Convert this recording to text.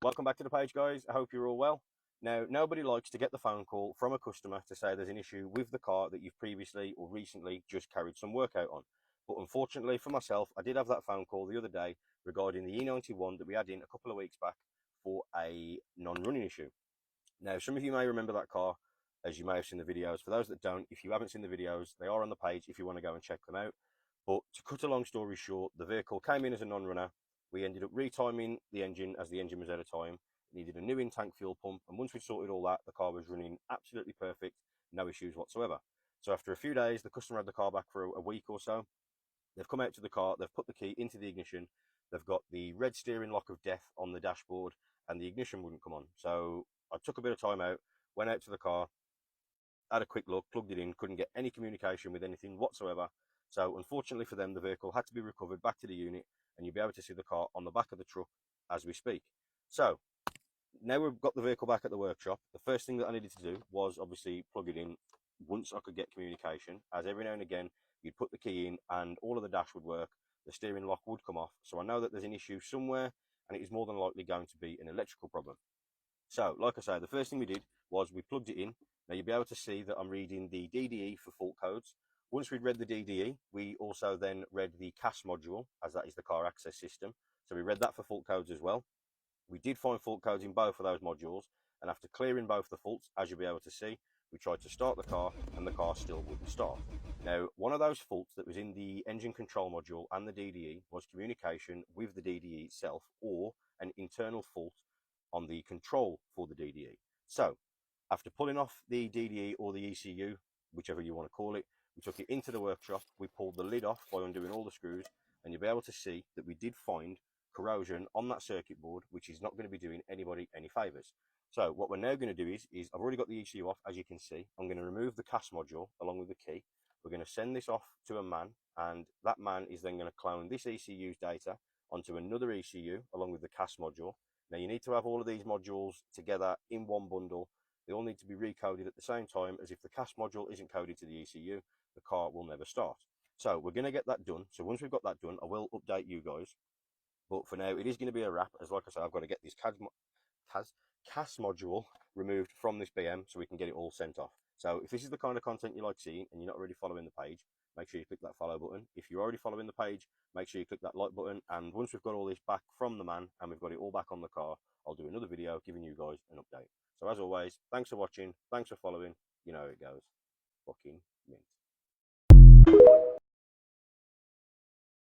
Welcome back to the page, guys. I hope you're all well. Now, nobody likes to get the phone call from a customer to say there's an issue with the car that you've previously or recently just carried some work out on. But unfortunately for myself, I did have that phone call the other day regarding the E91 that we had in a couple of weeks back for a non-running issue. Now, some of you may remember that car, as you may have seen the videos. For those that don't, if you haven't seen the videos, they are on the page if you want to go and check them out. But to cut a long story short, the vehicle came in as a non-runner. We ended up retiming the engine as the engine was out of time. It needed a new in-tank fuel pump, and once we sorted all that, the car was running absolutely perfect, no issues whatsoever. So after a few days, the customer had the car back for a week or so. They've come out to the car, they've put the key into the ignition, they've got the red steering lock of death on the dashboard, and the ignition wouldn't come on. So I took a bit of time out, went out to the car, had a quick look, plugged it in, couldn't get any communication with anything whatsoever. So unfortunately for them, the vehicle had to be recovered back to the unit, and you'll be able to see the car on the back of the truck as we speak. So now we've got the vehicle back at the workshop. The first thing that I needed to do was obviously plug it in once I could get communication, as every now and again you'd put the key in and all of the dash would work, the steering lock would come off. So I know that there's an issue somewhere, and it is more than likely going to be an electrical problem. So, like I say, the first thing we did was we plugged it in. Now you'll be able to see that I'm reading the DDE for fault codes. Once we'd read the DDE, we also then read the CAS module, as that is the car access system. So we read that for fault codes as well. We did find fault codes in both of those modules, and after clearing both the faults, as you'll be able to see, we tried to start the car, and the car still wouldn't start. Now, one of those faults that was in the engine control module and the DDE was communication with the DDE itself, or an internal fault on the control for the DDE. So, after pulling off the DDE or the ECU, whichever you want to call it, we took it into the workshop, we pulled the lid off by undoing all the screws, and you'll be able to see that we did find corrosion on that circuit board, which is not going to be doing anybody any favours. So what we're now going to do is I've already got the ECU off, as you can see. I'm going to remove the CAS module along with the key. We're going to send this off to a man, and that man is then going to clone this ECU's data onto another ECU along with the CAS module. Now you need to have all of these modules together in one bundle. They all need to be recoded at the same time, as if the CAS module isn't coded to the ECU, the car will never start. So we're going to get that done. So once we've got that done, I will update you guys. But for now, it is going to be a wrap, as like I said, I've got to get this CAS module removed from this BM so we can get it all sent off. So if this is the kind of content you like seeing and you're not already following the page, make sure you click that follow button. If you're already following the page, make sure you click that like button. And once we've got all this back from the man and we've got it all back on the car, I'll do another video giving you guys an update. So as always, thanks for watching, thanks for following. You know how it goes. Fucking mint.